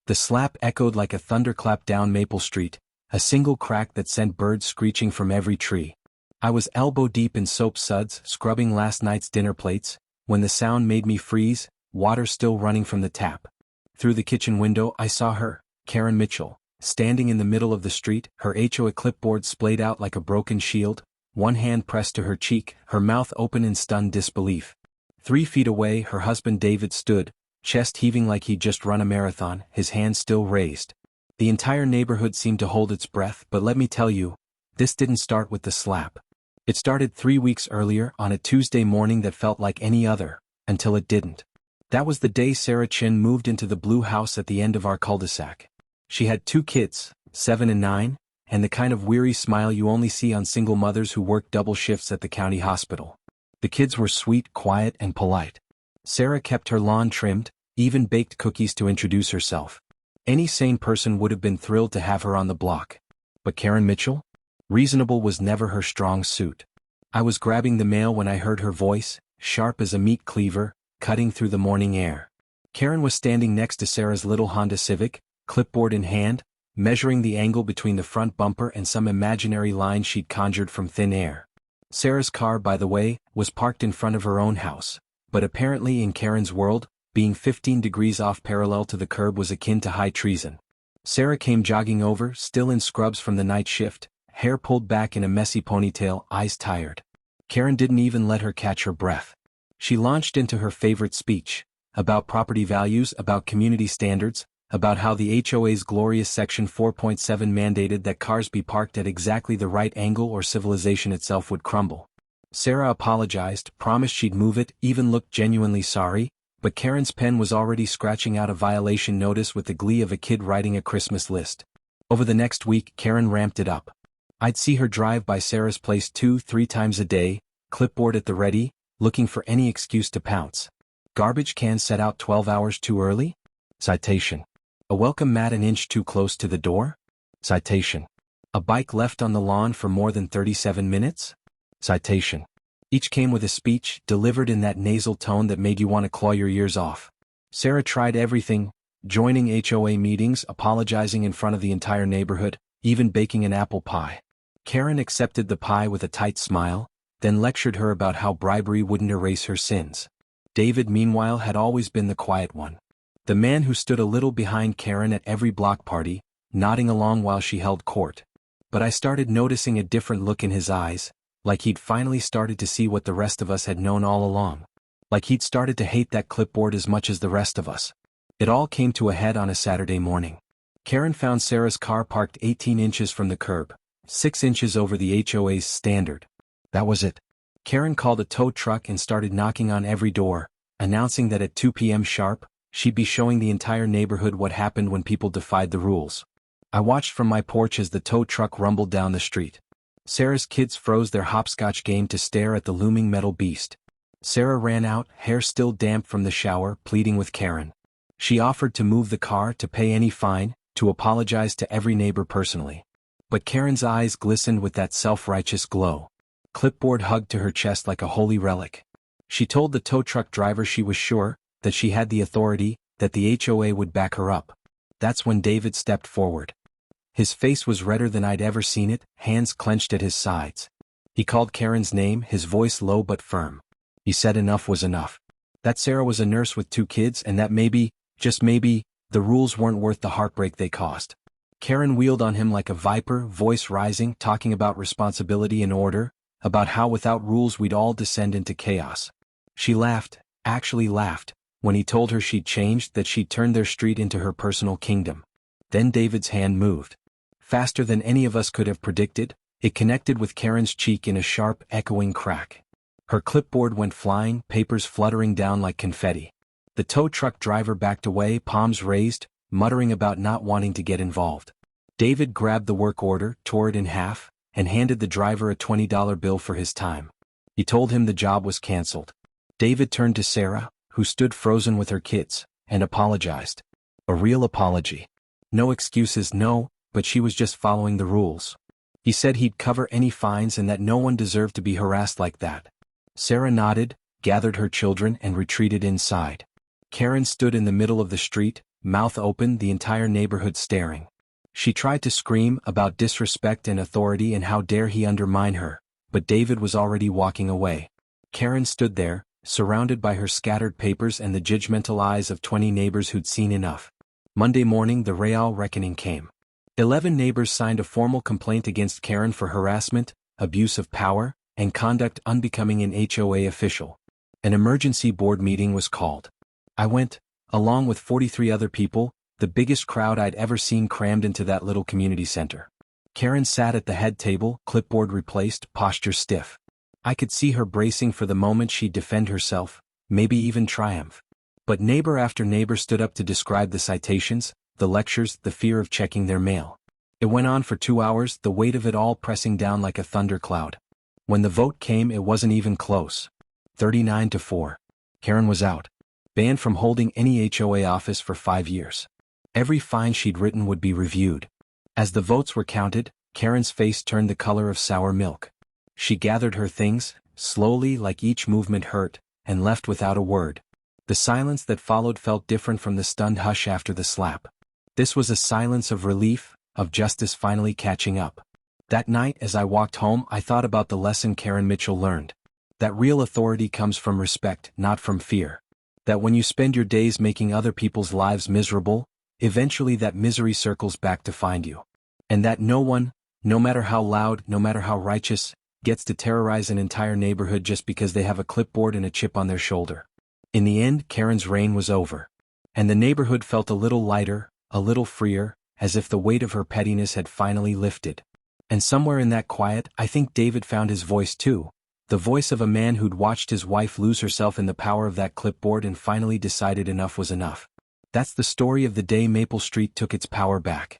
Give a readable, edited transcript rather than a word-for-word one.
The slap echoed like a thunderclap down Maple Street, a single crack that sent birds screeching from every tree. I was elbow-deep in soap suds, scrubbing last night's dinner plates, when the sound made me freeze, water still running from the tap. Through the kitchen window I saw her, Karen Mitchell, standing in the middle of the street, her HOA clipboard splayed out like a broken shield, one hand pressed to her cheek, her mouth open in stunned disbelief. 3 feet away her husband David stood, chest heaving like he'd just run a marathon, his hand still raised. The entire neighborhood seemed to hold its breath, but let me tell you, this didn't start with the slap. It started 3 weeks earlier on a Tuesday morning that felt like any other, until it didn't. That was the day Sarah Chin moved into the blue house at the end of our cul-de-sac. She had 2 kids, 7 and 9, and the kind of weary smile you only see on single mothers who work double shifts at the county hospital. The kids were sweet, quiet, and polite. Sarah kept her lawn trimmed, even baked cookies to introduce herself. Any sane person would have been thrilled to have her on the block. But Karen Mitchell? Reasonable was never her strong suit. I was grabbing the mail when I heard her voice, sharp as a meat cleaver, cutting through the morning air. Karen was standing next to Sarah's little Honda Civic, clipboard in hand, measuring the angle between the front bumper and some imaginary line she'd conjured from thin air. Sarah's car, by the way, was parked in front of her own house, but apparently in Karen's world, being 15 degrees off parallel to the curb was akin to high treason. Sarah came jogging over, still in scrubs from the night shift, hair pulled back in a messy ponytail, eyes tired. Karen didn't even let her catch her breath. She launched into her favorite speech, about property values, about community standards, about how the HOA's glorious Section 4.7 mandated that cars be parked at exactly the right angle or civilization itself would crumble. Sarah apologized, promised she'd move it, even looked genuinely sorry, but Karen's pen was already scratching out a violation notice with the glee of a kid writing a Christmas list. Over the next week, Karen ramped it up. I'd see her drive by Sarah's place 2-3 times a day, clipboard at the ready, looking for any excuse to pounce. Garbage can set out 12 hours too early? Citation. A welcome mat an inch too close to the door? Citation. A bike left on the lawn for more than 37 minutes? Citation. Each came with a speech, delivered in that nasal tone that made you want to claw your ears off. Sarah tried everything, joining HOA meetings, apologizing in front of the entire neighborhood, even baking an apple pie. Karen accepted the pie with a tight smile, then lectured her about how bribery wouldn't erase her sins. David, meanwhile, had always been the quiet one. The man who stood a little behind Karen at every block party, nodding along while she held court. But I started noticing a different look in his eyes, like he'd finally started to see what the rest of us had known all along. Like he'd started to hate that clipboard as much as the rest of us. It all came to a head on a Saturday morning. Karen found Sarah's car parked 18 inches from the curb, 6 inches over the HOA's standard. That was it. Karen called a tow truck and started knocking on every door, announcing that at 2 p.m. sharp, she'd be showing the entire neighborhood what happened when people defied the rules. I watched from my porch as the tow truck rumbled down the street. Sarah's kids froze their hopscotch game to stare at the looming metal beast. Sarah ran out, hair still damp from the shower, pleading with Karen. She offered to move the car, to pay any fine, to apologize to every neighbor personally. But Karen's eyes glistened with that self-righteous glow. Clipboard hugged to her chest like a holy relic. She told the tow truck driver she was sure that she had the authority, that the HOA would back her up. That's when David stepped forward. His face was redder than I'd ever seen it, hands clenched at his sides. He called Karen's name, his voice low but firm. He said enough was enough. That Sarah was a nurse with 2 kids and that maybe, just maybe, the rules weren't worth the heartbreak they caused. Karen wheeled on him like a viper, voice rising, talking about responsibility and order, about how without rules we'd all descend into chaos. She laughed, actually laughed, when he told her she'd changed, that she'd turned their street into her personal kingdom. Then David's hand moved. Faster than any of us could have predicted, it connected with Karen's cheek in a sharp, echoing crack. Her clipboard went flying, papers fluttering down like confetti. The tow truck driver backed away, palms raised, muttering about not wanting to get involved. David grabbed the work order, tore it in half, and handed the driver a $20 bill for his time. He told him the job was canceled. David turned to Sarah, who stood frozen with her kids, and apologized. A real apology. No excuses, no, but she was just following the rules. He said he'd cover any fines and that no one deserved to be harassed like that. Sarah nodded, gathered her children and retreated inside. Karen stood in the middle of the street, mouth open, the entire neighborhood staring. She tried to scream about disrespect and authority and how dare he undermine her, but David was already walking away. Karen stood there, surrounded by her scattered papers and the judgmental eyes of 20 neighbors who'd seen enough. Monday morning, the real reckoning came. 11 neighbors signed a formal complaint against Karen for harassment, abuse of power, and conduct unbecoming an HOA official. An emergency board meeting was called. I went, along with 43 other people, the biggest crowd I'd ever seen crammed into that little community center. Karen sat at the head table, clipboard replaced, posture stiff. I could see her bracing for the moment she'd defend herself, maybe even triumph. But neighbor after neighbor stood up to describe the citations, the lectures, the fear of checking their mail. It went on for 2 hours, the weight of it all pressing down like a thundercloud. When the vote came, it wasn't even close. 39-4. Karen was out. Banned from holding any HOA office for 5 years. Every fine she'd written would be reviewed. As the votes were counted, Karen's face turned the color of sour milk. She gathered her things, slowly, like each movement hurt, and left without a word. The silence that followed felt different from the stunned hush after the slap. This was a silence of relief, of justice finally catching up. That night as I walked home, I thought about the lesson Karen Mitchell learned. That real authority comes from respect, not from fear. That when you spend your days making other people's lives miserable, eventually that misery circles back to find you. And that no one, no matter how loud, no matter how righteous, gets to terrorize an entire neighborhood just because they have a clipboard and a chip on their shoulder. In the end, Karen's reign was over. And the neighborhood felt a little lighter, a little freer, as if the weight of her pettiness had finally lifted. And somewhere in that quiet, I think David found his voice too. The voice of a man who'd watched his wife lose herself in the power of that clipboard and finally decided enough was enough. That's the story of the day Maple Street took its power back.